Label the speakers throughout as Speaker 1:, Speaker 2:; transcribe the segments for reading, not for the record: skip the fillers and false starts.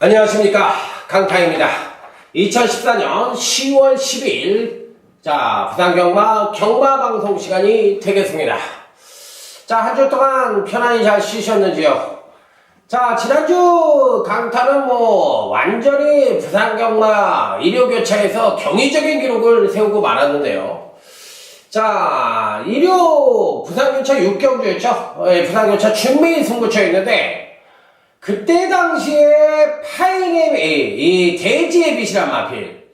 Speaker 1: 안녕하십니까, 강타입니다. 2014년 10월 10일 부산경마 경마방송 시간이 되겠습니다. 한 주 동안 편안히 잘 쉬셨는지요? 지난주 강타는 완전히 부산경마 일요교차에서 경이적인 기록을 세우고 말았는데요. 일요 부산교차 6경주였죠. 부산교차 준비 승부처였는데, 그때 당시에 파이네미, 이 돼지의 빛이란 마필,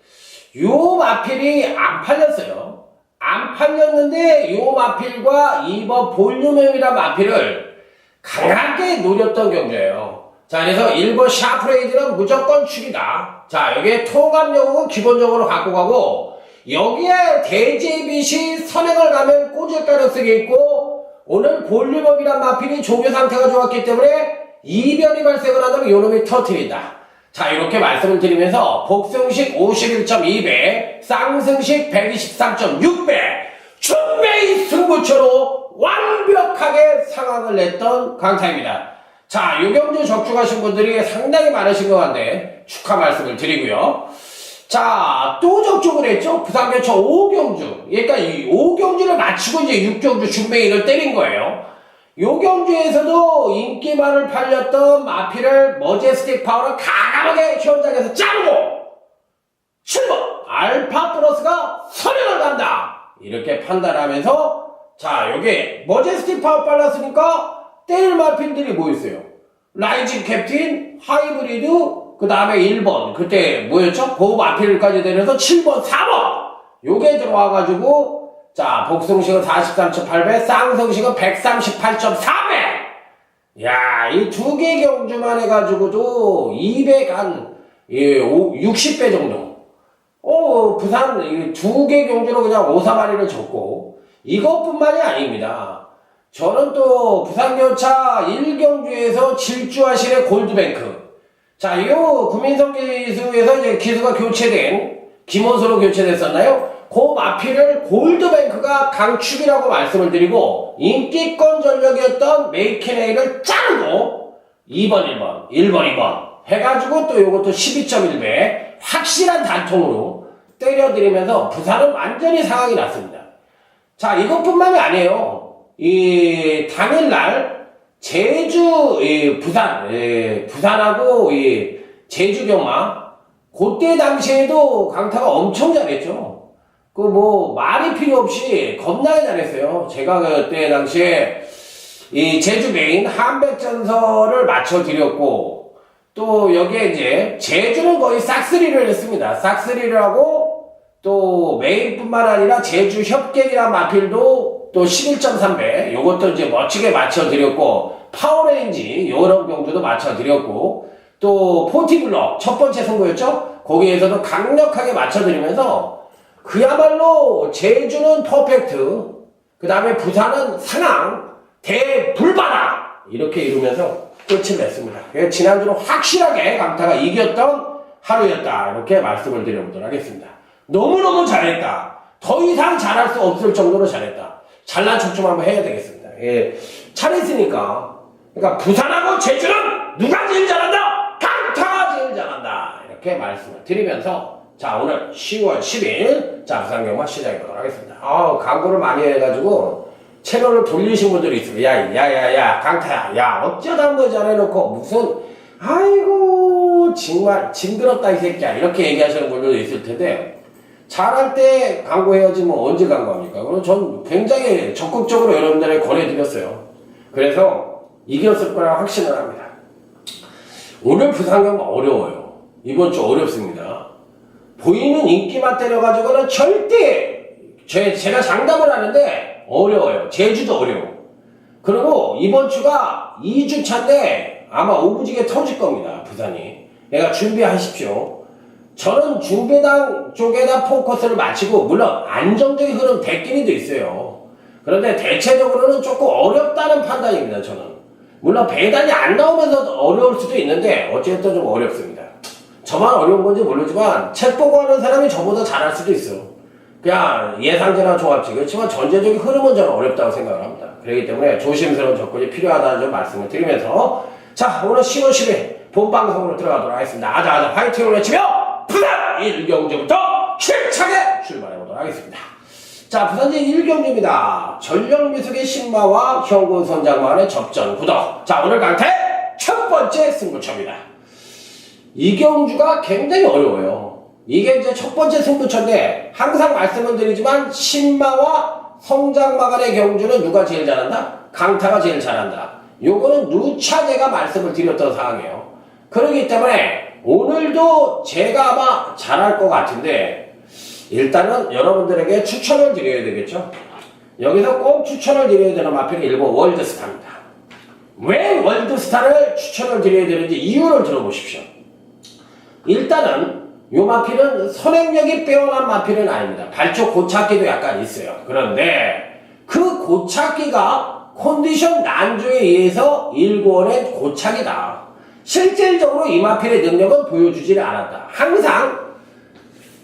Speaker 1: 요 마필이 안 팔렸어요. 안 팔렸는데 요 마필과 이번 볼륨엠이란 마필을 강하게 노렸던 경주예요. 그래서 1번 샤프레이드는 무조건 축이다. 여기에 통합력은 기본적으로 갖고 가고, 여기에 돼지의 빛이 선행을 가면 꽂을 가능성이 있고, 오늘 볼륨업이란 마필이 조교 상태가 좋았기 때문에 이변이 발생을 한다면 요놈이 터트린다. 이렇게 말씀을 드리면서 복승식 51.2배, 쌍승식 123.6배, 준비 승부처로 완벽하게 상황을 냈던 강타입니다. 요 경주 적중하신 분들이 상당히 많으신 것 같네. 축하 말씀을 드리고요. 또 적중을 했죠. 부산교차 5경주. 그러니까 이 5경주를 마치고 이제 6경주 준비인을 때린 거예요. 요 경주에서도 인기만을 팔렸던 마필을 머제스틱 파워를 강하게 현장에서 자르고 7번 알파 플러스가 선행을 간다, 이렇게 판단하면서 여기 머제스틱 파워 빨랐으니까 때릴 마필들이 뭐 있어요? 라이징 캡틴, 하이브리드, 그 다음에 1번 그때 뭐였죠? 그 마필까지 내려서 7번 4번 요게 들어와가지고 복승식은 43.8배, 쌍승식은 138.4배! 이 두 개 경주만 해가지고도 60배 정도. 부산 두 개 경주로 그냥 5-3마리를 줬고, 이것뿐만이 아닙니다. 저는 또 부산교차 1경주에서 질주하실의 골드뱅크. 요 구민성 기수에서 이제 기수가 교체된, 김원수로 교체됐었나요? 그 마필을 골드뱅크가 강축이라고 말씀을 드리고, 인기권 전력이었던 메이케네이를 자르고 2번 1번 해가지고 또 요것도 12.1배 확실한 단통으로 때려드리면서 부산은 완전히 상황이 났습니다. 이것뿐만이 아니에요. 이 당일날 제주 부산하고 제주 경마, 그때 당시에도 강타가 엄청 잘했죠. 말이 필요 없이 겁나게 잘했어요. 제가 그때 당시에 이 제주 메인 한백전설을 맞춰드렸고, 또 여기에 이제 제주는 거의 싹쓸이를 했습니다. 싹쓸이를 하고, 또 메인뿐만 아니라 제주 협객이란 마필도 또 11.3배, 요것도 이제 멋지게 맞춰드렸고, 파워레인지 요런 경주도 맞춰드렸고, 또 포티블럭 첫 번째 승부였죠. 거기에서도 강력하게 맞춰드리면서 그야말로 제주는 퍼펙트, 그 다음에 부산은 상황, 대불바다, 이렇게 이루면서 끝을 냈습니다. 지난주는 확실하게 강타가 이겼던 하루였다, 이렇게 말씀을 드려보도록 하겠습니다. 너무너무 잘했다. 더 이상 잘할 수 없을 정도로 잘했다. 잘난 척 좀 한번 해야 되겠습니다. 잘했으니까. 그러니까 부산하고 제주는 누가 제일 잘한다? 강타가 제일 잘한다, 이렇게 말씀을 드리면서 오늘 10월 10일 부산경마 시작해보도록 하겠습니다. 광고를 많이 해가지고 채널을 돌리신 분들이 있어요. 야 강타야, 어쩌다 한 거 잘해놓고 무슨, 아이고 정말 징그럽다 이 새끼야, 이렇게 얘기하시는 분들도 있을 텐데, 잘할 때 광고해야지 언제 광고합니까? 그럼 전 굉장히 적극적으로 여러분들에 권해드렸어요. 그래서 이겼을 거라고 확신을 합니다. 오늘 부산경마 어려워요. 이번 주 어렵습니다. 보이는 인기만 때려가지고는 절대, 제가 장담을 하는데 어려워요. 제주도 어려워. 그리고 이번 주가 2주차인데 아마 오부지게 터질 겁니다, 부산이. 내가 준비하십시오. 저는 중배당 쪽에다 포커스를 맞추고, 물론 안정적인 흐름 대끼리도 있어요. 그런데 대체적으로는 조금 어렵다는 판단입니다, 저는. 물론 배당이 안 나오면서 어려울 수도 있는데 어쨌든 좀 어렵습니다. 저만 어려운 건지 모르지만 책 보고 하는 사람이 저보다 잘할 수도 있어. 그냥 예상제나 종합지. 그렇지만 전체적인 흐름은 저는 어렵다고 생각을 합니다. 그렇기 때문에 조심스러운 접근이 필요하다는 점 말씀을 드리면서, 오늘 10월 10일 본방송으로 들어가도록 하겠습니다. 아자아자 파이팅을 외치며 부산 1경주부터 힘차게 출발해보도록 하겠습니다. 자, 부산제 1경주입니다. 전력미숙의 신마와 형군 선장만의 접전 구도. 자, 오늘 강태 첫 번째 승부처입니다. 이 경주가 굉장히 어려워요. 이게 이제 첫 번째 승부처인데 항상 말씀을 드리지만 신마와 성장마 간의 경주는 누가 제일 잘한다? 강타가 제일 잘한다. 요거는 누차 제가 말씀을 드렸던 사항이에요. 그렇기 때문에 오늘도 제가 아마 잘할 것 같은데 일단은 여러분들에게 추천을 드려야 되겠죠. 여기서 꼭 추천을 드려야 되는 마필이 일본 월드스타입니다. 왜 월드스타를 추천을 드려야 되는지 이유를 들어보십시오. 일단은 이 마필은 선행력이 빼어난 마필은 아닙니다. 발쪽 고착기도 약간 있어요. 그런데 그 고착기가 컨디션 난조에 의해서 일궈낸 고착이다. 실질적으로 이 마필의 능력은 보여주지를 않았다. 항상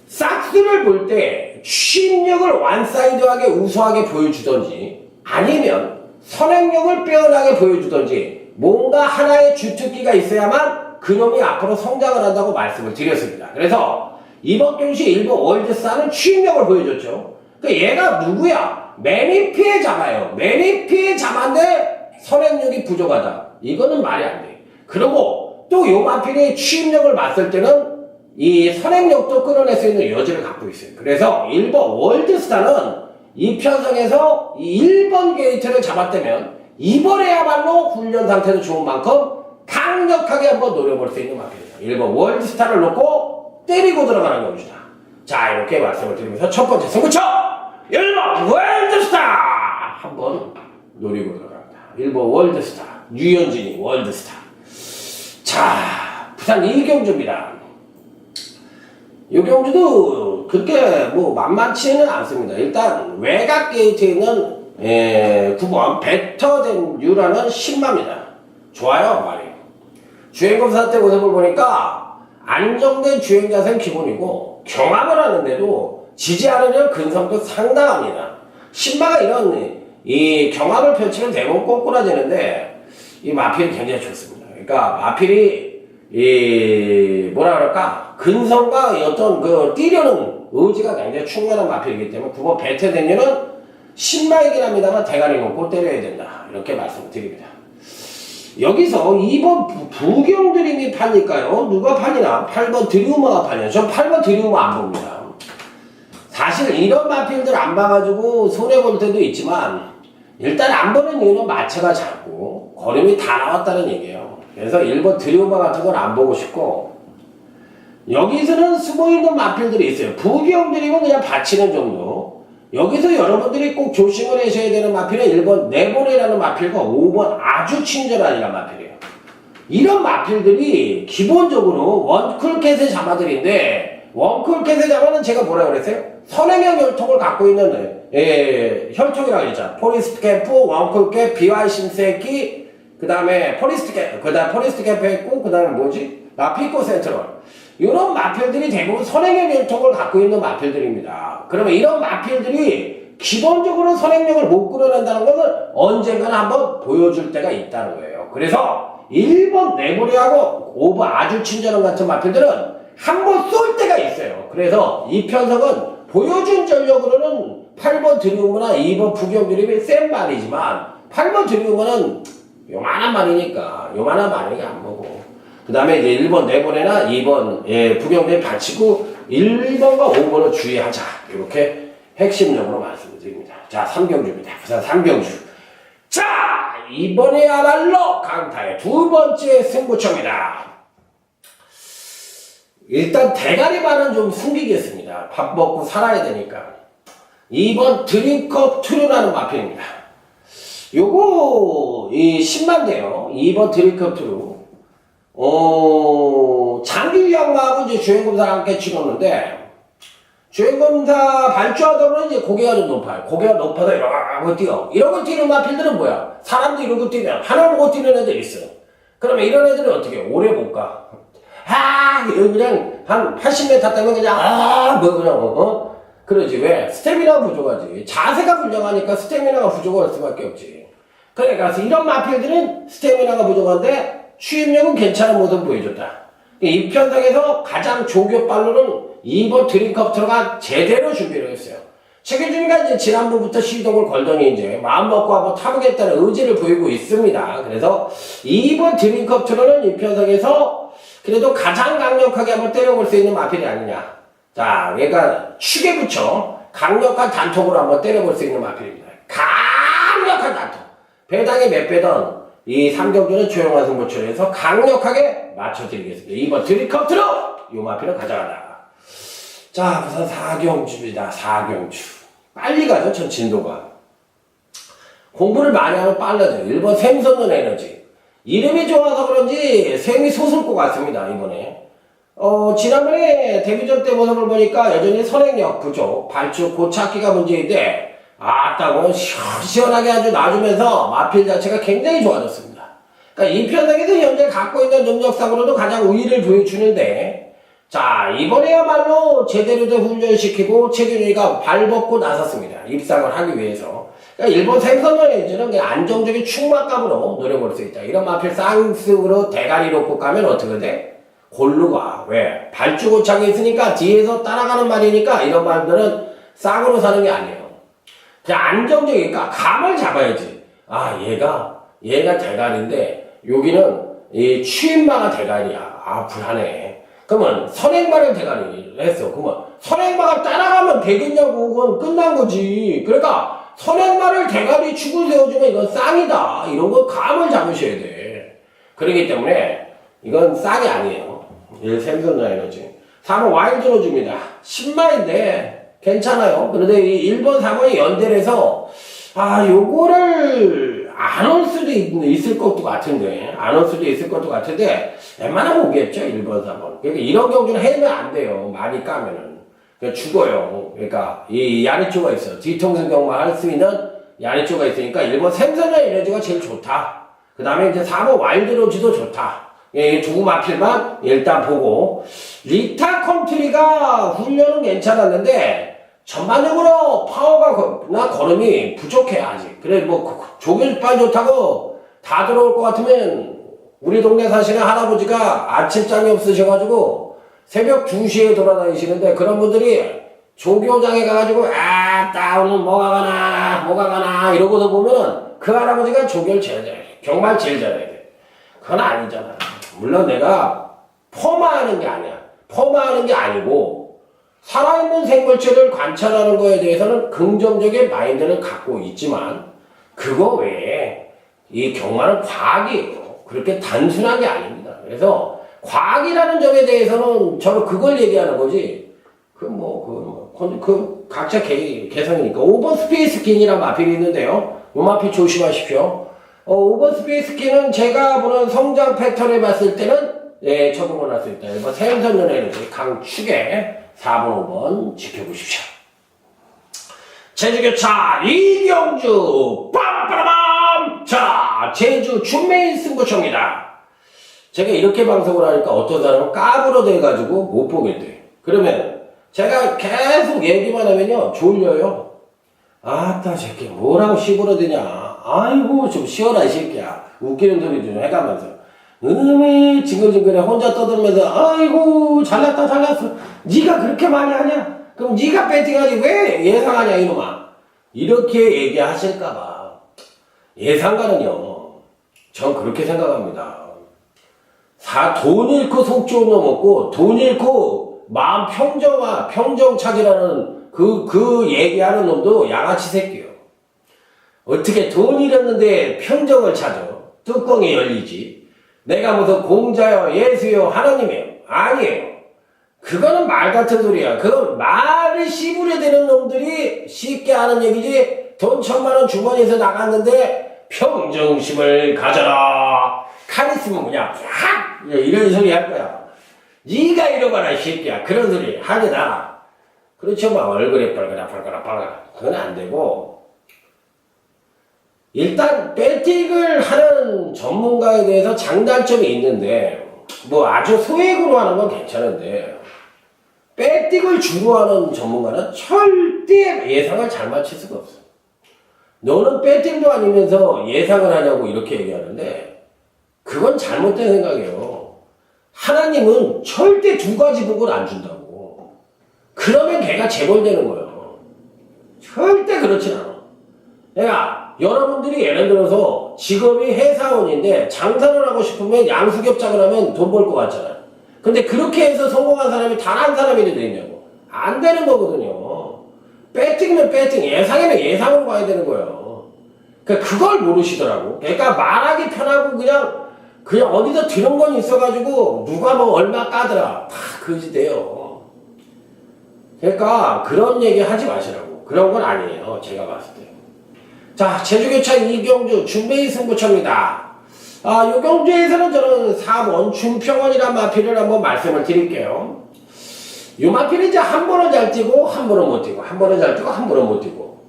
Speaker 1: 싹스를 볼 때 추임력을 완사이드하게 우수하게 보여주던지 아니면 선행력을 빼어나게 보여주던지 뭔가 하나의 주특기가 있어야만 그놈이 앞으로 성장을 한다고 말씀을 드렸습니다. 그래서 이번 경시 일본 월드스타는 추임력을 보여줬죠. 그러니까 얘가 누구야? 매니피의 자마예요. 매니피의 자마인데 선행력이 부족하다. 이거는 말이 안 돼. 그리고 또 요 마필의 추임력을 봤을 때는 이 선행력도 끌어낼 수 있는 여지를 갖고 있어요. 그래서 일본 월드스타는 이 편성에서 이 1번 게이트를 잡았다면 이번에야말로 훈련 상태도 좋은 만큼 강력하게 한번 노려볼 수 있는 마필이다. 일본 월드스타를 놓고 때리고 들어가는 경주다. 자, 이렇게 말씀을 드리면서 첫 번째 승부처 일본 월드스타 한번 노리고 들어갑니다. 일본 월드스타 유현진이 월드스타. 자, 부산 2경주입니다. 이 경주도 그렇게 뭐 만만치는 않습니다. 일단 외곽 게이트에 있는 9번 베터된 유라는 신마입니다. 좋아요, 말이. 주행검사 때 모습을 보니까 안정된 주행 자세는 기본이고 경합을 하는데도 지지 않으려는 근성도 상당합니다. 신마가 이런 이 경합을 펼치면 대부분 꼬꾸라지는데 이 마필이 굉장히 좋습니다. 그러니까 마필이 이 뭐라 그럴까 근성과 어떤 그 뛰려는 의지가 굉장히 충만한 마필이기 때문에 9번 베테덴유는 신마이긴 합니다만 대가리 놓고 때려야 된다. 이렇게 말씀을 드립니다. 여기서 2번 부경드림이 팔릴까요? 누가 팔리나? 8번 드리우마가 팔려요. 전 8번 드리우마 안 봅니다. 사실 이런 마필들 안 봐가지고 손해볼 때도 있지만 일단 안 보는 이유는 마체가 작고 걸음이 다 나왔다는 얘기예요. 그래서 1번 드리우마 같은 건 안 보고 싶고 여기서는 숨어있는 마필들이 있어요. 부경드림은 그냥 받치는 정도. 여기서 여러분들이 꼭 조심을 하셔야 되는 마필은 1번 네보레라는 마필과 5번 아주 친절한이라는 마필이에요. 이런 마필들이 기본적으로 원클캣의 자마들인데 원클캣의 자마는 제가 뭐라고 그랬어요? 선행형 혈통을 갖고 있는 혈통이라고 했잖아. 포리스트 캠프, 원클캣, 비와이 신세키, 그 다음에 포리스트 캠프 했고 그 다음에 뭐지? 피코 센트럴. 이런 마필들이 대부분 선행형 혈통을 갖고 있는 마필들입니다. 그러면 이런 마필들이 기본적으로 선행력을 못 끌어낸다는 것은 언젠가는 한번 보여줄 때가 있다는 거예요. 그래서 1번 네모리하고 5번 아주 친절한 같은 마필들은 한번 쏠 때가 있어요. 그래서 이 편성은 보여준 전력으로는 8번 드리우머나 2번 부경드림이 센 말이지만 8번 드리우머는 요만한 말이니까 요만한 말이니까 안 보고 그 다음에 이제 1번 네번에나 2번 부경드림 받치고 1번과 5번을 주의하자. 이렇게 핵심적으로 말씀을 드립니다. 자, 3경주입니다. 부산 3경주. 자, 이번에야말로 강타의 두 번째 승부처입니다. 일단 대가리만은 좀 숨기겠습니다. 밥 먹고 살아야 되니까. 2번 드림컵 트루라는 마필입니다. 요거 10만대요. 2번 드림컵 트루. 장기 위험하고 이제 주행검사를 함께 치렀는데 주행검사 발주하다 보면 이제 고개가 좀 높아요. 고개가 높아서 이러고 뛰어. 이러고 뛰는 마필들은 뭐야? 사람도 이러고 뛰면 하나 보고 뛰는 애들 있어. 그러면 이런 애들은 어떻게 해? 오래 못 가. 그냥 한 80m 되면 그냥 그냥 그러지. 왜? 스태미나가 부족하지. 자세가 훌륭하니까 스태미나가 부족할 수밖에 없지. 그러니까 이런 마필들은 스태미나가 부족한데 추임력은 괜찮은 모습 보여줬다. 이 편성에서 가장 조교빨로는 2번 드림컵트로가 제대로 준비를 했어요. 최규준이가 이제 지난번부터 시동을 걸더니 이제 마음먹고 한번 타보겠다는 의지를 보이고 있습니다. 그래서 2번 드림컵트로는 이 편성에서 그래도 가장 강력하게 한번 때려볼 수 있는 마필이 아니냐. 자, 그러니까 축에 붙여 강력한 단톡으로 한번 때려볼 수 있는 마필입니다. 강력한 단톡. 배당이 몇 배던 이 3경주는 조용한 승부처에서 강력하게 맞춰드리겠습니다. 2번 드림컵트로 이 마필을 가져가다. 자, 우선 4경주입니다. 4경주. 빨리 가죠, 전 진도가. 공부를 많이 하면 빨라져요. 1번 샘솟는 에너지. 이름이 좋아서 그런지 샘이 솟을 것 같습니다, 이번에. 지난번에 데뷔전 때 모습을 보니까 여전히 선행력 부족, 발주 고착기가 문제인데, 아따고 시원하게 아주 놔주면서 마필 자체가 굉장히 좋아졌습니다. 그러니까 이 편성에서 현재 갖고 있는 능력상으로도 가장 우위를 보여주는데, 자, 이번에야말로 제대로 된 훈련시키고 최균이가 발벗고 나섰습니다. 입상을 하기 위해서. 그러니까 일본 생선여행지는 안정적인 충만감으로 노려볼 수 있다. 이런 마필 쌍승으로 대가리 놓고 가면 어떻게 돼? 골로 가. 왜? 발주고창이 있으니까 뒤에서 따라가는 말이니까 이런 말들은 쌍으로 사는 게 아니에요. 그냥 안정적이니까 감을 잡아야지. 아, 얘가 대가리인데 여기는 이 추임마가 대가리야. 아, 불안해. 그러면 선행마를 대가리를 했어. 그러면 선행마가 따라가면 되겠냐고. 그건 끝난 거지. 그러니까 선행마를 대가리 축을 세워주면 이건 쌍이다. 이런 거 감을 잡으셔야 돼. 그렇기 때문에 이건 쌍이 아니에요. 1 샘선나 에너지. 3번 와일드로 줍니다. 10마인데 괜찮아요. 그런데 이 1번, 4번이 연대를 해서 요거를 안 올 수도 있을 것도 같은데, 웬만하면 오겠죠, 1번, 4번. 그러니까 이런 경주는 해면 안 돼요. 많이 까면은. 그러니까 죽어요. 그러니까 이 야리조가 있어. 뒤통수 경마 할 수 있는 야리조가 있으니까 1번 샘선의 에너지가 제일 좋다. 그 다음에 이제 4번 와일드로지도 좋다. 이 두 마필만 일단 보고. 리타 컨트리가 훈련은 괜찮았는데, 전반적으로 파워가 걸음이 부족해 아직. 그래 조교빨 좋다고 다 들어올 것 같으면 우리 동네 사시는 할아버지가 아침잠이 없으셔가지고 새벽 2시에 돌아다니시는데 그런 분들이 조교장에 가가지고 오늘 뭐가 가나 이러고서 보면은 그 할아버지가 조교를 제일 잘해. 정말 제일 잘해야 돼. 그건 아니잖아. 물론 내가 퍼마하는 게 아니야. 퍼마하는 게 아니고 살아있는 생물체를 관찰하는 거에 대해서는 긍정적인 마인드를 갖고 있지만 그거 외에 이 경마는 과학이에요. 그렇게 단순한 게 아닙니다. 그래서 과학이라는 점에 대해서는 저는 그걸 얘기하는 거지. 각자 개성이니까. 5번 스페이스킨이란 마필이 있는데요. 이 마필 조심하십시오. 5번 스페이스킨은 제가 보는 성장 패턴을 봤을 때는 적응을 할 수 있다. 1번 생선연의 강축에 4번, 5번 지켜보십시오. 제주교차 이경주 빰빠라밤. 자, 제주 준메인 승부처입니다. 제가 이렇게 방송을 하니까 어떤 사람은 까불어 돼가지고 못 보겠대. 그러면 제가 계속 얘기만 하면요 졸려요. 아따 새끼 뭐라고 시부러드냐. 아이고 좀 쉬어라 이 새끼야. 웃기는 소리 좀 해가면서 징글징글해 혼자 떠들면서 아이고 잘났어. 네가 그렇게 많이 하냐? 그럼 네가 배팅하지 왜 예상하냐 이놈아. 이렇게 얘기하실까봐. 예상가는요 전 그렇게 생각합니다. 돈 잃고 속 좋은 놈 없고 돈 잃고 마음 평정착이라는 그 얘기하는 놈도 양아치 새끼요. 어떻게 돈 잃었는데 평정을 찾아. 뚜껑이 열리지. 내가 무슨 공자요, 예수요, 하나님이요. 아니에요. 그거는 말 같은 소리야. 그건 말을 씨부려대는 놈들이 쉽게 하는 얘기지. 돈 1000만원 주머니에서 나갔는데 평정심을 가져라. 칼 있으면 그냥 팍! 이런 소리 할 거야. 네가 이러거나 이 새끼야. 그런 소리 하지 나. 그렇죠. 막 얼굴에 빨거나. 그건 안 되고. 일단 배팅을 하는 전문가에 대해서 장단점이 있는데 아주 소액으로 하는 건 괜찮은데 배팅을 주로 하는 전문가는 절대 예상을 잘 맞출 수가 없어. 너는 배팅도 아니면서 예상을 하냐고 이렇게 얘기하는데 그건 잘못된 생각이에요. 하나님은 절대 두 가지 복을 안 준다고. 그러면 걔가 재벌되는 거예요. 절대 그렇진 않아. 그러니까 여러분들이 예를 들어서 직업이 회사원인데 장사를 하고 싶으면 양수겹장을 하면 돈 벌 것 같잖아요. 근데 그렇게 해서 성공한 사람이 단 한 사람이 되냐고. 안 되는 거거든요. 배팅이면 배팅, 예상이면 예상으로 가야 되는 거예요. 그러니까 그걸 모르시더라고. 그러니까 말하기 편하고 그냥 어디서 들은 건 있어가지고 누가 뭐 얼마 까더라. 다 거짓돼요. 그러니까 그런 얘기 하지 마시라고. 그런 건 아니에요. 제가 봤을 때. 자, 제주교차 이경주 준베이 승부처입니다. 요 경주에서는 저는 4번 준평원이란 마필을 한번 말씀을 드릴게요. 이 마필이 이제 한 번은 잘 뛰고 한 번은 못 뛰고 한 번은 잘 뛰고 한 번은 못 뛰고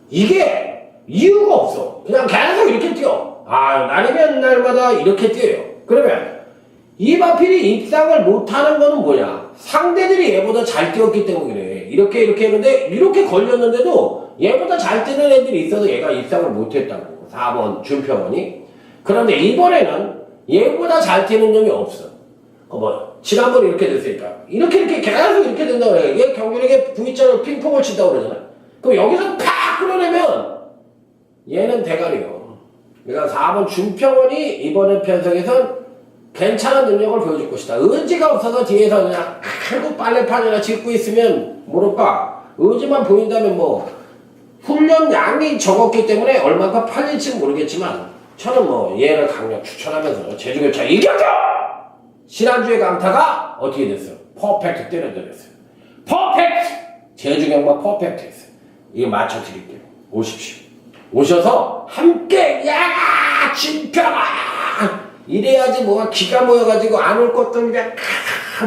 Speaker 1: 이게 이유가 없어. 그냥 계속 이렇게 뛰어. 날이면 날마다 이렇게 뛰어요. 그러면 이 마필이 입상을 못하는 거는 뭐냐? 상대들이 얘보다 잘 뛰었기 때문이래. 이렇게 했는데 이렇게 걸렸는데도 얘보다 잘 뛰는 애들이 있어서 얘가 입상을 못했다고. 4번 준평원이. 그런데 이번에는 얘보다 잘 뛰는 놈이 없어. 지난번에 이렇게 됐으니까. 이렇게 계속 이렇게 된다고 그래. 얘 경준에게 V자로 핑퐁을 친다고 그러잖아. 그럼 여기서 팍 끌어내면 얘는 대가리요. 그러니까 4번 준평원이 이번에 편성에선 괜찮은 능력을 보여줄 것이다. 의지가 없어서 뒤에서 그냥 결국 빨래판이나 짚고 있으면 모를까. 의지만 보인다면 뭐 훈련 양이 적었기 때문에 얼마나 팔릴지는 모르겠지만 저는 얘를 강력 추천하면서 제주교차 이겼죠! 지난주에 강타가 어떻게 됐어요? 퍼펙트 때려드렸어요. 퍼펙트! 제주경마 퍼펙트 했어요. 이거 맞춰드릴게요. 오십시오. 오셔서 함께 진평아! 이래야지 뭐가 기가 모여가지고 안 올 것도 그냥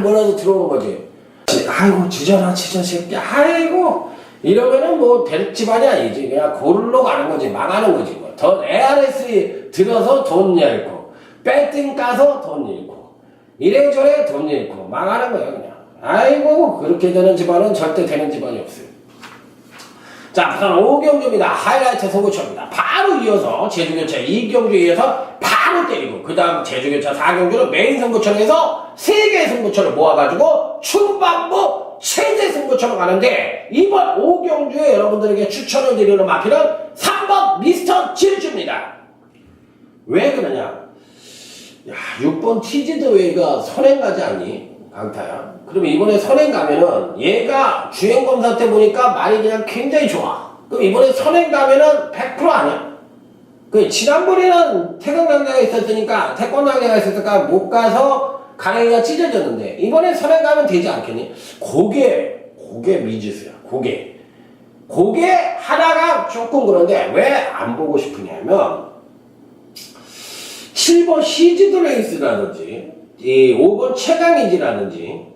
Speaker 1: 몰아서 들어오는 거지. 아이고 지져라 새끼. 아이고 이러면은 뭐 될 집안이 아니지. 그냥 골로 가는 거지. 망하는 거지. 더 ARS 들어서 돈 잃고 배팅 까서 돈 잃고 이래저래 돈 잃고 망하는 거예요 그냥. 아이고 그렇게 되는 집안은 절대 되는 집안이 없어요. 자, 우선 5경주입니다. 하이라이트 승부처입니다. 바로 이어서 제주교차 2경주에 이어서 바로 때리고 그 다음 제주교차 4경주는 메인 승부처에서 3개의 승부처를 모아가지고 중반부 최대 승부처로 가는데 이번 5경주에 여러분들에게 추천을 드리는 마필은 3번 미스터 질주입니다. 왜 그러냐? 6번 티지드웨이가 선행 가지 않니? 강타야. 그럼 이번에 선행 가면은 얘가 주행검사 때 보니까 말이 그냥 굉장히 좋아. 그럼 이번에 선행 가면은 100% 아니야? 지난번에는 태권강자가 있었으니까 못 가서 가랭이가 찢어졌는데 이번에 선행 가면 되지 않겠니? 그게 미지수야. 그게 하나가 조금 그런데 왜 안 보고 싶으냐면 7번 시즈드레이스라든지 이 5번 최강이지라든지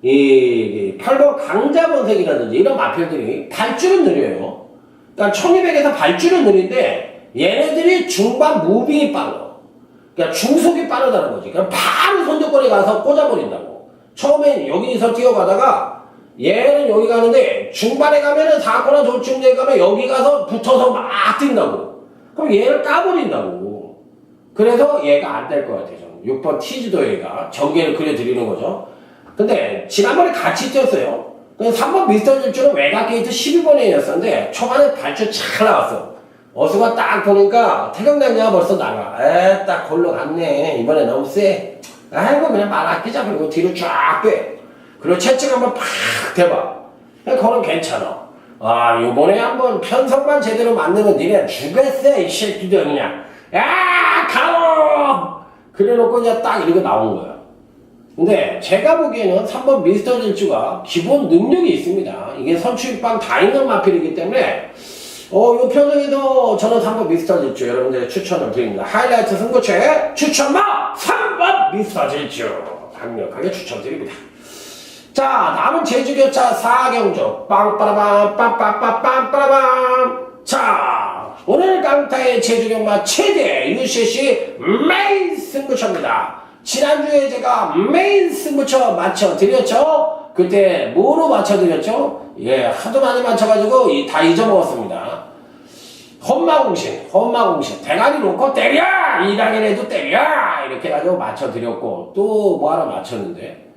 Speaker 1: 이 8번 강자본색이라든지 이런 마필들이 발주는 느려요. 그러니까 1200에서 발주는 느린데 얘네들이 중반 무빙이 빨라. 그러니까 중속이 빠르다는 거지. 그럼 바로 손전거리 가서 꽂아버린다고. 처음엔 여기서 뛰어가다가 얘는 여기 가는데 중반에 가면은 사고나 돌침대에 가면 여기 가서 붙어서 막 뛴다고. 그럼 얘를 까버린다고. 그래서 얘가 안 될 것 같아요. 6번 티지도 얘가 전개를 그려드리는 거죠. 근데 지난번에 같이 뛰었어요. 3번 미스터 질주는 외곽 게이트 12번이었었는데 초반에 발주 잘 나왔어. 어수가 딱 보니까 태경단이야 벌써 나가. 딱 골로 갔네. 이번에 너무 세. 아이고 그냥 말 아끼자. 그리고 뒤로 쫙 빼. 그리고 채찍 한번 팍 대봐. 그건 괜찮아. 요번에 한번 편성만 제대로 만들면 니네 죽겠어 이 새끼들 그냥. 가오! 그래놓고 그냥 딱 이렇게 나온 거야. 근데 제가 보기에는 3번 미스터 질주가 기본 능력이 있습니다. 이게 선출빵 다 있는 마필이기 때문에 요 편성에서 저는 3번 미스터 질주 여러분들 추천을 드립니다. 하이라이트 승부처에 추천마 3번 미스터 질주 강력하게 추천드립니다. 자, 다음은 제주교차 4경주 빵빠라밤 빰빰빰빰빠라밤. 자, 오늘 강타의 제주경마 최대 UCC 메인 승부처입니다. 지난주에 제가 메인 승부처 맞춰드렸죠? 그때 뭐로 맞춰드렸죠? 하도 많이 맞춰가지고 다 잊어먹었습니다. 험마공신. 대가리 놓고 때려! 이당연에도 때려! 이렇게 해가지고 맞춰드렸고, 또 뭐 하나 맞췄는데,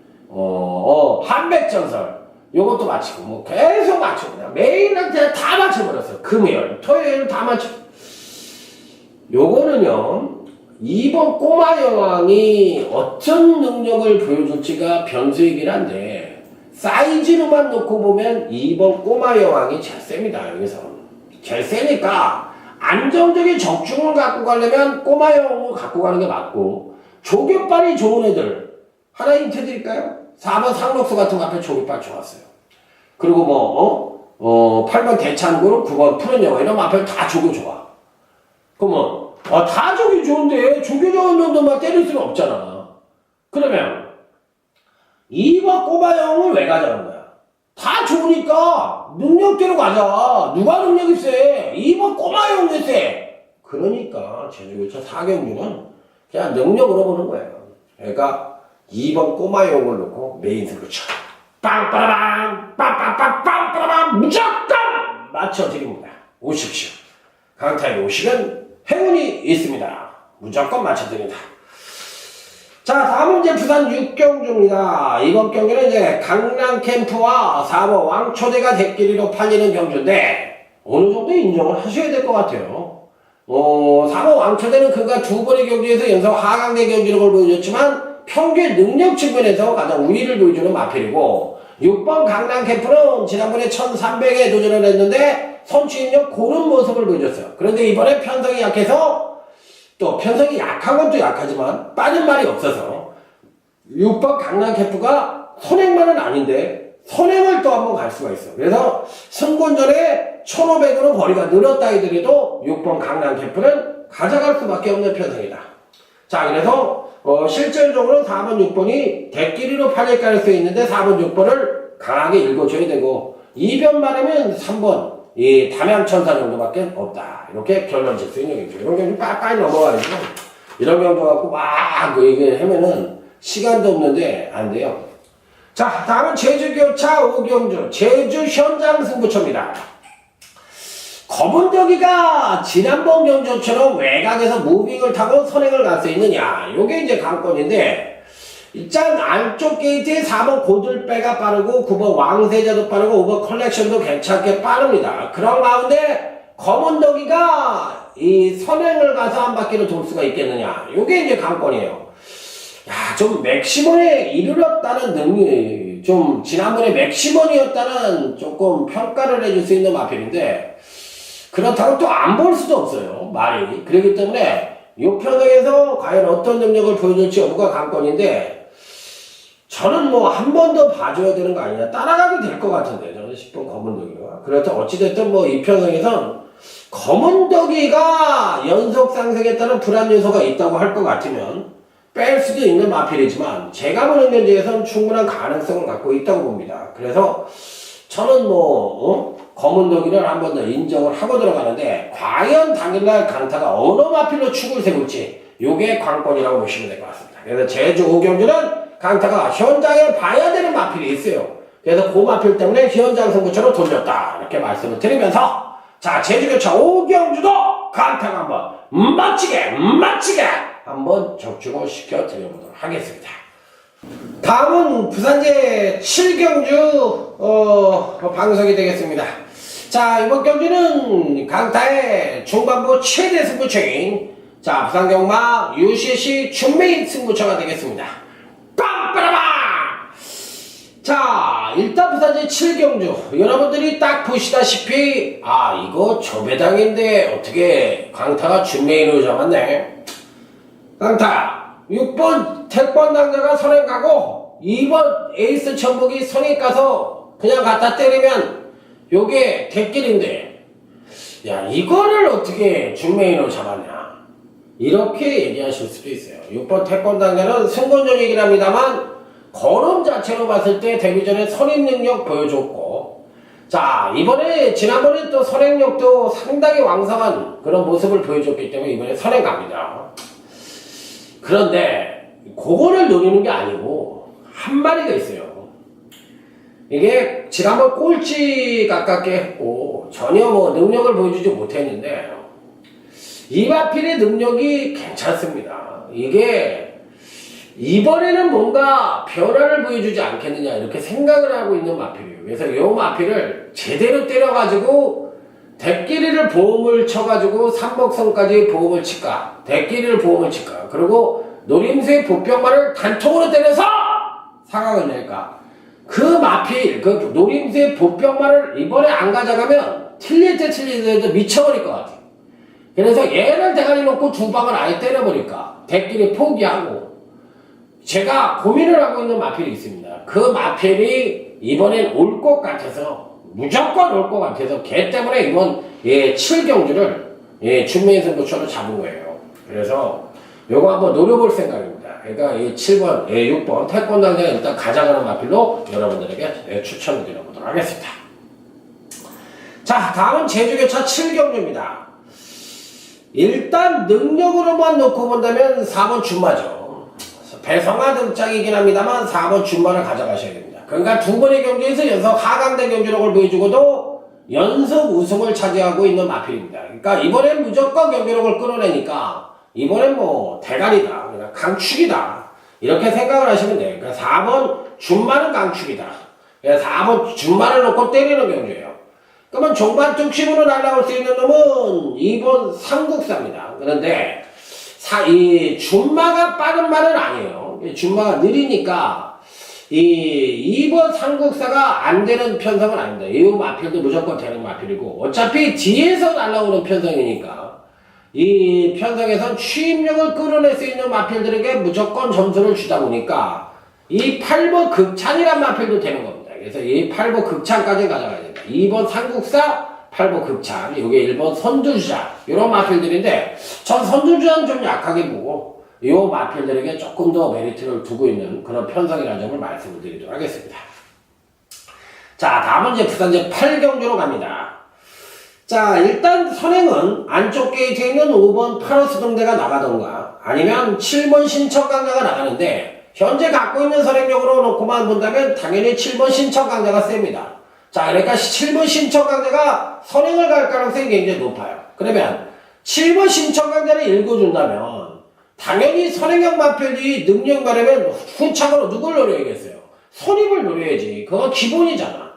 Speaker 1: 한백전설. 요것도 맞히고, 뭐 계속 맞추고, 그냥 매일한테 다 맞춰버렸어요. 금요일, 토요일 다 맞춰. 요거는요, 이번 꼬마 여왕이 어떤 능력을 보여줄지가 변수이긴 한데, 사이즈로만 놓고 보면 이번 꼬마 여왕이 제일 셉니다, 여기서. 제일 세니까, 안정적인 적중을 갖고 가려면 꼬마 여왕을 갖고 가는 게 맞고, 조개빨이 좋은 애들, 하나 힌트 드릴까요? 4번 상록수 같은 거 앞에 조개빨 좋았어요. 그리고 8번 대창그룹, 9번 푸른 영화, 이런 앞에 다 조개 좋아. 그러면, 다 조개 좋은데, 조개 좋은 정도만 때릴 수는 없잖아. 그러면, 2번 꼬마 여왕을 왜 가져간 거야? 다 좋으니까, 능력대로 가자. 누가 능력이 세? 2번 꼬마 여왕이 세. 그러니까, 제주교차 4경주는 그냥 능력으로 보는 거예요. 그러니까, 2번 꼬마 여왕을 놓고 메인 승부처. 빵빠라빵! 빵빵빵빵빠라빵! 무조건! 맞춰드립니다. 오십시오. 강타의 오식은 행운이 있습니다. 무조건 맞춰드립니다. 자, 다음은 이제 부산 6경주입니다. 이번 경기는 이제 강남 캠프와 4번 왕초대가 대끼리로 팔리는 경주인데, 어느 정도 인정을 하셔야 될 것 같아요. 4번 왕초대는 그가 두 번의 경주에서 연속 하강대 경기력을 보여줬지만, 평균 능력 측면에서 가장 우위를 보여주는 마필이고, 6번 강남 캠프는 지난번에 1300에 도전을 했는데, 선취인력 고른 모습을 보여줬어요. 그런데 이번에 편성이 약해서, 또 편성이 약한 건 또 약하지만 빠진 말이 없어서 6번 강남 캠프가 선행만은 아닌데 선행을 또 한번 갈 수가 있어. 그래서 승권전에 1500으로 거리가 늘었다 하더라도 6번 강남 캠프는 가져갈 수밖에 없는 편성이다. 자, 그래서 실질적으로 4번 6번이 대끼리로 팔릴 가능성이 있는데 4번 6번을 강하게 읽어줘야 되고, 이변 말하면 3번 이 담양천사 정도밖에 없다. 이렇게 결론 질 수 있는 경주. 이런 경주 빨리 넘어가야죠. 이런 경주 갖고 막 이게 하면은 시간도 없는데 안 돼요. 자, 다음은 제주교차 5경주. 제주 현장 승부처입니다. 검은저기가 지난번 경주처럼 외곽에서 무빙을 타고 선행을 갈 수 있느냐. 요게 이제 관건인데, 일단 안쪽 게이트에 4번 고들배가 빠르고 9번 왕세자도 빠르고 5번 컬렉션도 괜찮게 빠릅니다. 그런 가운데 검은덕이가 이 선행을 가서 한 바퀴를 돌 수가 있겠느냐. 요게 이제 관건이에요. 야, 좀 맥시멈에 이르렀다는 능력이, 좀 지난번에 맥시멈이었다는 조금 평가를 해줄 수 있는 마필인데, 그렇다고 또 안 볼 수도 없어요, 말이. 그렇기 때문에 요 편성에서 과연 어떤 능력을 보여줄지 여부가 관건인데, 저는 뭐 한 번 더 봐줘야 되는 거 아니냐, 따라가게 될 것 같은데, 저는 10번 검은덕이가. 그렇다 어찌됐든 뭐 이 편성에선 검은덕이가 연속 상승에 따른 불안 요소가 있다고 할 것 같으면 뺄 수도 있는 마필이지만, 제가 보는 견제에선 충분한 가능성을 갖고 있다고 봅니다. 그래서 저는 검은덕이를 한 번 더 인정을 하고 들어가는데, 과연 당일날 강타가 어느 마필로 축을 세울지, 요게 관건이라고 보시면 될 것 같습니다. 그래서 제주 5경주는 강타가 현장에 봐야 되는 마필이 있어요. 그래서 그 마필 때문에 현장 승부처로 돌렸다. 이렇게 말씀을 드리면서, 자, 제주교차 5경주도 강타가 한번 멋지게 한번 적중을 시켜드려보도록 하겠습니다. 다음은 부산제 7경주 방송이 되겠습니다. 자, 이번 경주는 강타의 중반부 최대 승부처인, 자, 부산경마 UCC 준메인 승부처가 되겠습니다. 빵빠라바! 자, 일단 부산제 7경주 여러분들이 딱 보시다시피, 이거 조배당인데 어떻게 강타가 준메인으로 잡았네. 강타 6번 태권당자가 선행 가고 2번 에이스 천복이 선행 가서 그냥 갖다 때리면 요게 대길인데, 야, 이거를 어떻게 준메인으로 잡았냐, 이렇게 얘기하실 수도 있어요. 6번 태권당자는 승권전이긴 합니다만 걸음 자체로 봤을 때 데뷔전에 선임 능력 보여줬고, 자, 지난번에 또 선행력도 상당히 왕성한 그런 모습을 보여줬기 때문에 이번에 선행 갑니다. 그런데 그거를 노리는 게 아니고 한 마리가 있어요. 이게 지난번 꼴찌 가깝게 했고 전혀 뭐 능력을 보여주지 못했는데 이마필의 능력이 괜찮습니다. 이게 이번에는 뭔가 변화를 보여주지 않겠느냐 이렇게 생각을 하고 있는 마필이에요. 그래서 이 마필을 제대로 때려가지고 대끼리를 보험을 쳐가지고 삼복선까지 보험을 칠까, 대끼리를 보험을 칠까, 그리고 노림수의 보병만을 단통으로 때려서 상황을 낼까. 그 마필, 그 노림수의 보병만을 이번에 안 가져가면 틀릴 때 미쳐버릴 것 같아요. 그래서 얘를 대가리 놓고 두 방을 아예 때려버릴까, 대끼리 포기하고. 제가 고민을 하고 있는 마필이 있습니다. 그 마필이 이번엔 올 것 같아서, 무조건 올 것 같아서 걔 때문에 이번 7경주를 준명의 승부처로 잡은 거예요. 그래서 요거 한번 노려볼 생각입니다. 그러니까 이 7번, 6번 태권도장 일단 가져가는 마필로 여러분들에게 추천을 드려보도록 하겠습니다. 자, 다음은 제주교차 7경주입니다. 일단 능력으로만 놓고 본다면 4번 준마죠. 배성아 등짝이긴 합니다만 4번 준마를 가져가셔야 됩니다. 그러니까 두 번의 경기에서 연속 하강대 경기력을 보여주고도 연속 우승을 차지하고 있는 마필입니다. 그러니까 이번엔 무조건 경기력을 끌어내니까 이번엔 뭐 대가리다, 그냥 강축이다 이렇게 생각을 하시면 돼요. 그러니까 4번 준마는 강축이다. 그러니까 4번 준마를 놓고 때리는 경주예요. 그러면 종반 뚝심으로 날아올 수 있는 놈은 2번 삼국사입니다. 그런데 이 준마가 빠른 말은 아니에요. 준마가 느리니까 이 2번 삼국사가 안 되는 편성은 아닙니다. 이 마필도 무조건 되는 마필이고 어차피 뒤에서 날아오는 편성이니까 이 편성에선 추임력을 끌어낼 수 있는 마필들에게 무조건 점수를 주다 보니까 이 8번 극찬이란 마필도 되는 겁니다. 그래서 이 8번 극찬까지 가져가야 됩니다. 2번 삼국사, 8번 극찬, 요게 1번 선두주자, 요런 마필들인데, 전 선두주자는 좀 약하게 보고, 요 마필들에게 조금 더 메리트를 두고 있는 그런 편성이라는 점을 말씀을 드리도록 하겠습니다. 자, 다음은 이제 부산제 8경주로 갑니다. 자, 일단 선행은 안쪽 게이트에 있는 5번 파로스 등대가 나가던가, 아니면 7번 신천강자가 나가는데, 현재 갖고 있는 선행력으로 놓고만 본다면 당연히 7번 신천강자가 셉니다. 자, 그러니까 7번 신천강자가 선행을 갈 가능성이 굉장히 높아요. 그러면 7번 신천강자를 읽어준다면 당연히 선행형 마필이 능력 말하면 후착으로 누굴 노려야겠어요? 선입을 노려야지. 그건 기본이잖아.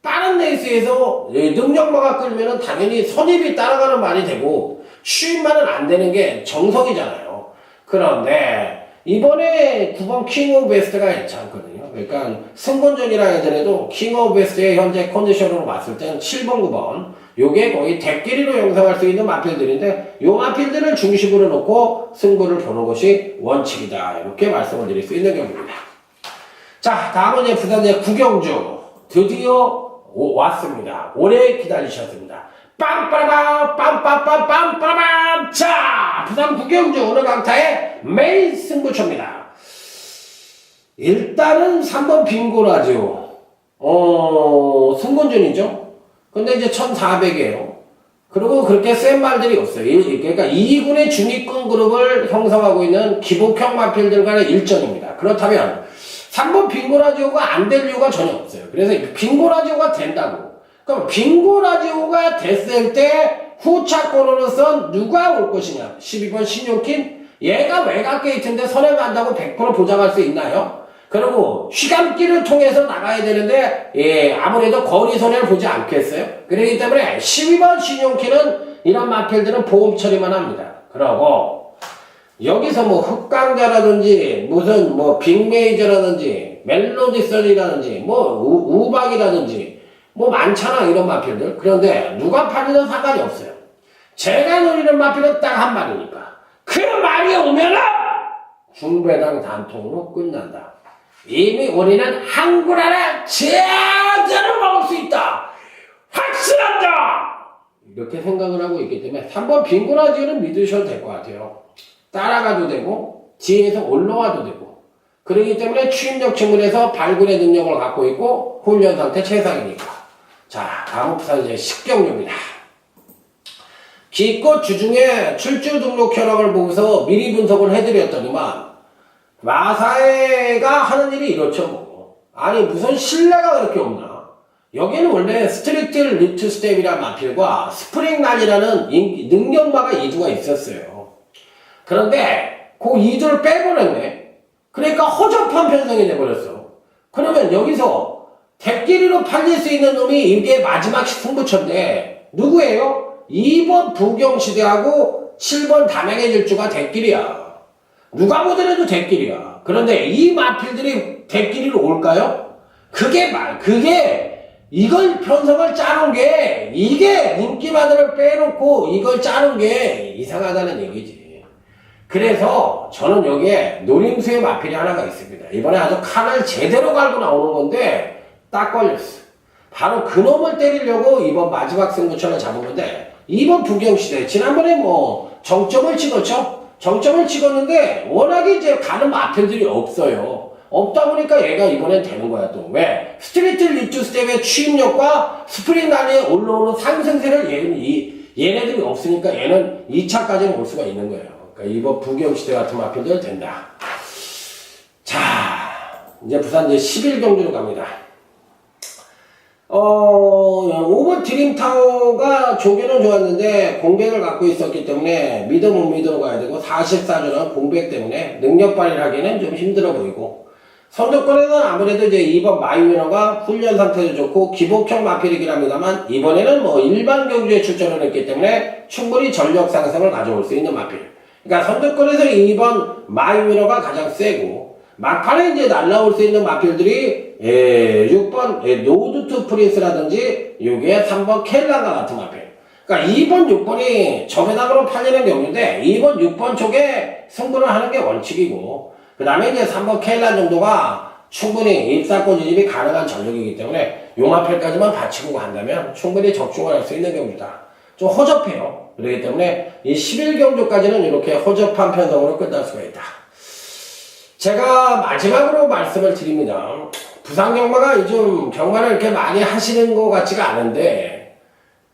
Speaker 1: 빠른 레이스에서 능력마가 끌면은 당연히 선입이 따라가는 말이 되고 추임만은 안 되는 게 정석이잖아요. 그런데 이번에 9번 킹 오브 베스트가 괜찮거든요. 그러니까 승본전이라 하더라도 킹 오브 베스트의 현재 컨디션으로 봤을 때는 7번, 9번 요게 거의 대끼리로 형성할 수 있는 마필들인데 요 마필들을 중심으로 놓고 승부를 보는 것이 원칙이다. 이렇게 말씀을 드릴 수 있는 경우입니다. 자, 다음은 이제 부산제 9경주 드디어 왔습니다. 오래 기다리셨습니다. 빰빠라밤 빰빰빰빰빰빰. 자, 부산 9경주 오늘 강타의 메인 승부처입니다. 일단은 3번 빙고라죠. 승본전이죠. 근데 이제 1400이에요. 그리고 그렇게 센 말들이 없어요. 그러니까 2군의 중위권 그룹을 형성하고 있는 기복형 마필들 간의 일전입니다. 그렇다면 3번 빙고라지오가 안 될 이유가 전혀 없어요. 그래서 빙고라지오가 된다고. 그럼 빙고라지오가 됐을 때 후차권으로선 누가 올 것이냐? 12번 신용킨? 얘가 외곽 게이트인데 선행한다고 100% 보장할 수 있나요? 그리고 휘감기를 통해서 나가야 되는데 아무래도 거리 손해를 보지 않겠어요? 그렇기 때문에 12번 신용키는 이런 마필들은 보험 처리만 합니다. 그러고 여기서 뭐 흑강자라든지 무슨 뭐 빅메이저라든지 멜로디선이라든지 뭐 우박이라든지 뭐 많잖아 이런 마필들. 그런데 누가 팔리든 상관이 없어요. 제가 노리는 마필은 딱 한 마리니까 그 말이 오면은 중배당 단통으로 끝난다. 이미 우리는 한구라라 제대로 먹을 수 있다. 확실하다. 이렇게 생각을 하고 있기 때문에 3번 빙고라지오는 믿으셔도 될 것 같아요. 따라가도 되고 뒤에서 올라와도 되고 그렇기 때문에 추임력 측면에서 발굴의 능력을 갖고 있고 훈련 상태 최상이니까. 자, 다음 부산제 10경주입니다. 기껏 주중에 출주 등록 혈압을 보고서 미리 분석을 해드렸더니만 마사회가 하는 일이 이렇죠. 뭐. 아니 무슨 신뢰가 그렇게 없나? 여기는 원래 스트리트 리트 스텝이라는 마필과 스프링란이라는 능력마가 2두가 있었어요. 그런데 그 2두를 빼버렸네. 그러니까 허접한 편성이 돼버렸어. 그러면 여기서 대끼리로 팔릴 수 있는 놈이 이게 마지막 승부처인데 누구예요? 2번 부경시대하고 7번 담양의 질주가 대끼리야. 누가 보더라도 대끼리야. 그런데 이 마필들이 대끼리로 올까요? 그게 이걸 편성을 짜놓은 게 이게 인기마들을 빼놓고 이걸 짜놓은 게 이상하다는 얘기지. 그래서 저는 여기에 노림수의 마필이 하나가 있습니다. 이번에 아주 칸을 제대로 갈고 나오는 건데 딱 걸렸어. 바로 그놈을 때리려고 이번 마지막 승부처를 잡은 건데 이번 부경시대 지난번에 뭐 정점을 찍었죠? 정점을 찍었는데 워낙에 이제 가는 마필들이 없어요. 없다 보니까 얘가 이번엔 되는 거야 또. 왜? 스트리트 리트 스텝의 추임력과 스프링란에 올라오는 상승세를 얘네들이 없으니까 얘는 2차까지는 올 수가 있는 거예요. 그러니까 이번 부경시대 같은 마필들 된다. 자, 이제 부산 이제 11경주로 갑니다. 5번 드림타워가 조개는 좋았는데 공백을 갖고 있었기 때문에 믿어 못 믿어 가야 되고 44주는 공백 때문에 능력 발휘하기는 좀 힘들어 보이고 선두권에는 아무래도 이제 2번 마이위너가 훈련 상태도 좋고 기복형 마필이긴 합니다만 이번에는 뭐 일반 경주에 출전을 했기 때문에 충분히 전력 상승을 가져올 수 있는 마필. 그러니까 선두권에서 2번 마이위너가 가장 세고 막판에 이제 날라올 수 있는 마필들이 6번 노드 투 프린스라든지 요게 3번 켈란과 같은 마필. 그러니까 2번, 6번이 저배당으로 팔리는 경우인데 2번, 6번 쪽에 승부를 하는 게 원칙이고 그 다음에 이제 3번 켈란 정도가 충분히 입사권 진입이 가능한 전력이기 때문에 요 마필까지만 받치고 간다면 충분히 적중을 할 수 있는 경주다. 좀 허접해요. 그렇기 때문에 이 11경주까지는 이렇게 허접한 편성으로 끝날 수가 있다. 제가 마지막으로 말씀을 드립니다. 부산 경마가 요즘 경마를 이렇게 많이 하시는 것 같지가 않은데,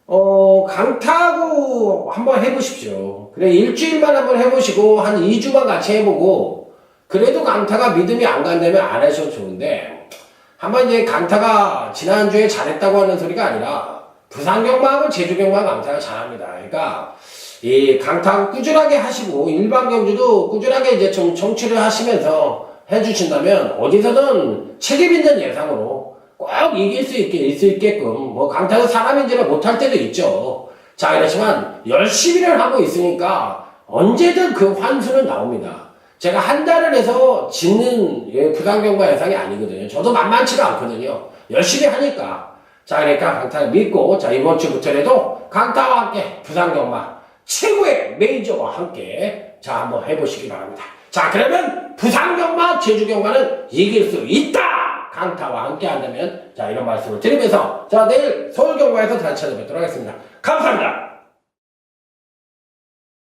Speaker 1: 강타하고 한번 해보십시오. 그래, 일주일만 한번 해보시고, 한 2주만 같이 해보고, 그래도 강타가 믿음이 안 간다면 안 하셔도 좋은데, 한번 이제 강타가 지난주에 잘했다고 하는 소리가 아니라, 부산 경마하고 제주 경마 강타가 잘합니다. 그러니까, 이 강타 꾸준하게 하시고 일반 경주도 꾸준하게 이제 좀 청취를 하시면서 해주신다면 어디서든 책임 있는 예상으로 꼭 이길 수 있게끔 뭐 강타는 사람인지는 못할 때도 있죠. 자, 그렇지만 열심히를 하고 있으니까 언제든 그 환수는 나옵니다. 제가 한 달을 해서 짓는 부산 경마 예상이 아니거든요. 저도 만만치가 않거든요. 열심히 하니까. 자, 그러니까 강타를 믿고 자 이번 주부터라도 강타와 함께 부산 경마 최고의 메이저와 함께 자 한번 해보시기 바랍니다. 자, 그러면 부산 경마, 제주 경마는 이길 수 있다. 강타와 함께 한다면 자 이런 말씀을 드리면서 자 내일 서울 경마에서 다시 찾아뵙도록 하겠습니다. 감사합니다.